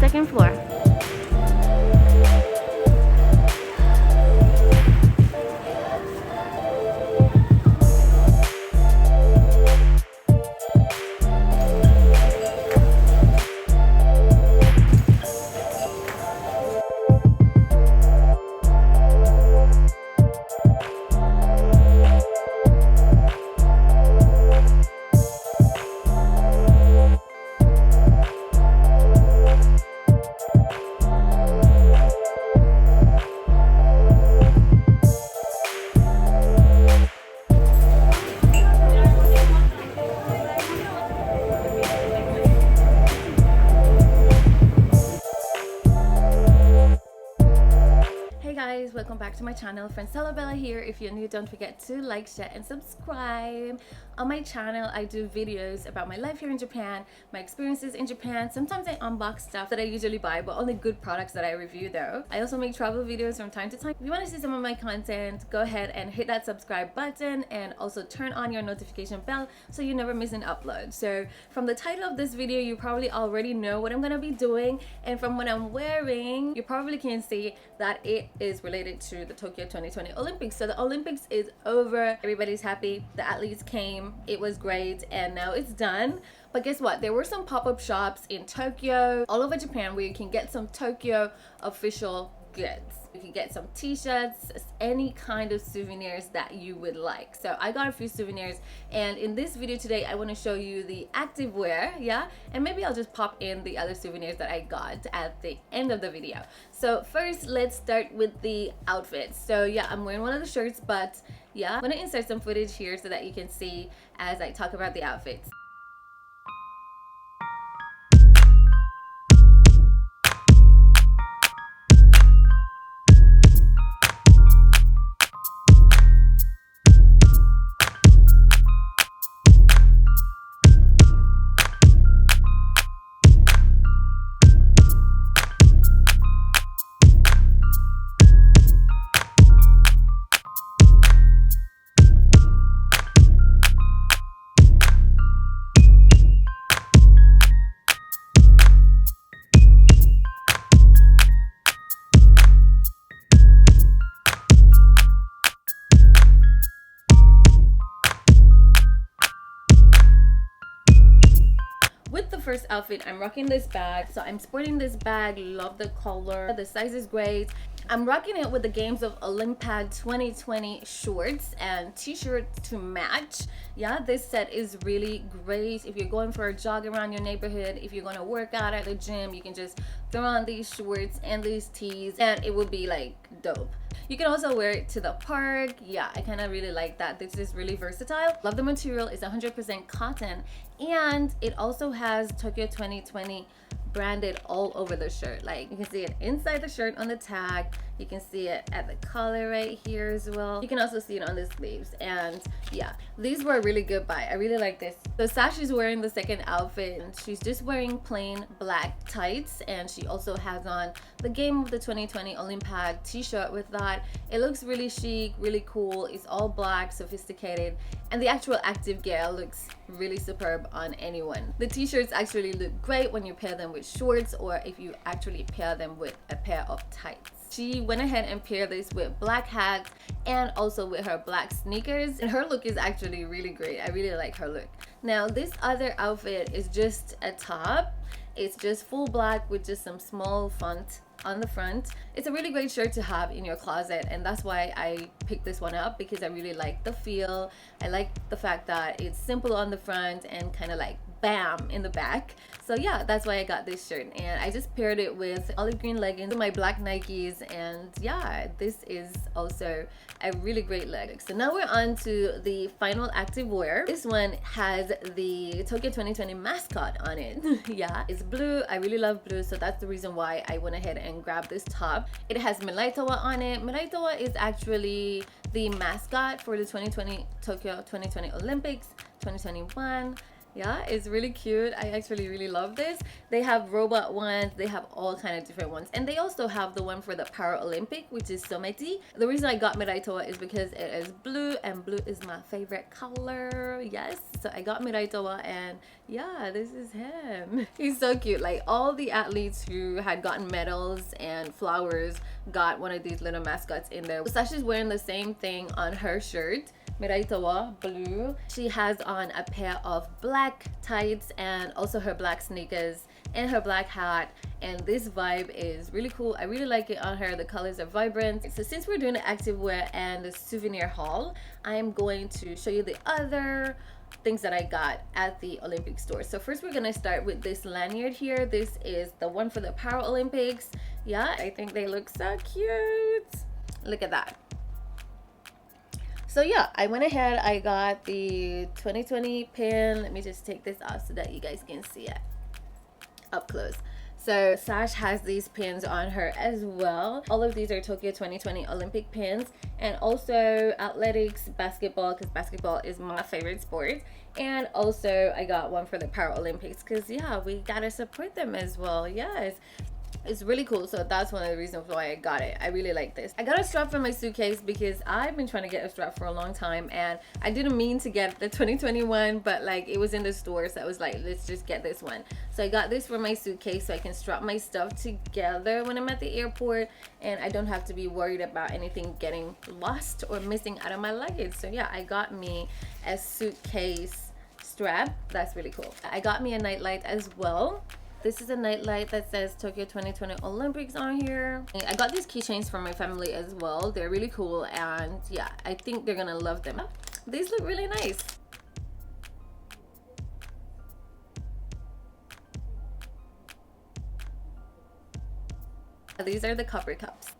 second floor. Guys, welcome back to my channel. Francella Bella here. If you're new, don't forget to like, share and subscribe. On my channel I do videos about my life here in Japan, my experiences in Japan. Sometimes I unbox stuff that I usually buy, but only good products that I review though. I also make travel videos from time to time. If you want to see some of my content, go ahead and hit that subscribe button and also turn on your notification bell so you never miss an upload. So from the title of this video, you probably already know what I'm gonna be doing, and from what I'm wearing, you probably can see that it is related to the Tokyo 2020 Olympics. So the Olympics is over, everybody's happy, the athletes came, it was great, and now it's done. But guess what, there were some pop-up shops in Tokyo, all over Japan, where you can get some Tokyo official goods. You can get some t-shirts, any kind of souvenirs that you would like. So I got a few souvenirs, and in this video today I want to show you the activewear, yeah, and maybe I'll just pop in the other souvenirs that I got at the end of the video. So first, let's start with the outfits. So yeah, I'm wearing one of the shirts, but yeah, I'm gonna insert some footage here so that you can see as I talk about the outfits. With the first outfit, I'm rocking this bag. So I'm sporting this bag, love the color, the size is great. I'm rocking it with the Games of Olympiad 2020 shorts and t-shirts to match. Yeah, this set is really great if you're going for a jog around your neighborhood. If you're going to work out at the gym, you can just throw on these shorts and these tees and it will be like dope. You can also wear it to the park. Yeah, I kind of really like that. This is really versatile. Love the material. It's 100% cotton, and it also has Tokyo 2020 branded all over the shirt. Like, you can see it inside the shirt on the tag, you can see it at the collar right here as well, you can also see it on the sleeves. And yeah, these were a really good buy. I really like this. So Sash is wearing the second outfit, and she's just wearing plain black tights, and she also has on the Game of the 2020 Olympiad t-shirt with that. It looks really chic, really cool. It's all black, sophisticated, and the actual active gear looks really superb on anyone. The t-shirts actually look great when you pair them with shorts, or if you actually pair them with a pair of tights. She went ahead and paired this with black hat and also with her black sneakers, and her look is actually really great. I really like her look. Now this other outfit is just a top. It's just full black with just some small font on the front. It's a really great shirt to have in your closet, and that's why I picked this one up, because I really like the feel. I like the fact that it's simple on the front and kind of like bam in the back. So yeah, that's why I got this shirt, and I just paired it with olive green leggings, my black Nikes, and yeah, this is also a really great look. So now we're on to the final active wear. This one has the Tokyo 2020 mascot on it. Yeah, it's blue. I really love blue, so that's the reason why I went ahead and grabbed this top. It has Mirai-towa on it. Mirai-towa is actually the mascot for the 2020 Tokyo 2020 Olympics 2021. Yeah, it's really cute. I actually really love this. They have robot ones, they have all kind of different ones, and they also have the one for the Paralympic, which is Someti. The reason I got Miraitowa is because it is blue, and blue is my favorite color. Yes, so I got Miraitowa, and yeah, this is him. He's so cute. Like all the athletes who had gotten medals and flowers got one of these little mascots in there. Sasha's wearing the same thing on her shirt. Miraitowa, blue. She has on a pair of black tights and also her black sneakers and her black hat, and this vibe is really cool. I really like it on her. The colors are vibrant. So since we're doing the activewear and the souvenir haul, I'm going to show you the other things that I got at the Olympic store. So first we're gonna start with this lanyard here. This is the one for the Paralympics. Yeah, I think they look so cute. Look at that. So yeah, I went ahead, I got the 2020 pin. Let me just take this off so that you guys can see it up close. So Sash has these pins on her as well. All of these are Tokyo 2020 Olympic pins, and also athletics, basketball, because basketball is my favorite sport. And also I got one for the Paralympics because yeah, we gotta support them as well. Yes. It's really cool, so that's one of the reasons why I got it. I really like this. I got a strap for my suitcase because I've been trying to get a strap for a long time, and I didn't mean to get the 2021, but like it was in the store, so I was like, let's just get this one. So I got this for my suitcase so I can strap my stuff together when I'm at the airport, and I don't have to be worried about anything getting lost or missing out of my luggage. So yeah, I got me a suitcase strap. That's really cool. I got me a nightlight as well. This is a nightlight that says Tokyo 2020 Olympics on here. I got these keychains from my family as well. They're really cool, and yeah, I think they're gonna love them. These look really nice. These are the copper cups.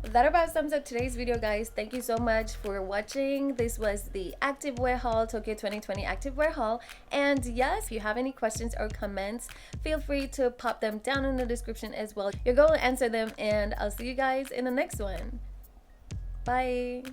That about sums up today's video, guys. Thank you so much for watching. This was the activewear haul, Tokyo 2020 activewear haul. And yes, if you have any questions or comments, feel free to pop them down in the description as well. Your girl will answer them, and I'll see you guys in the next one. Bye.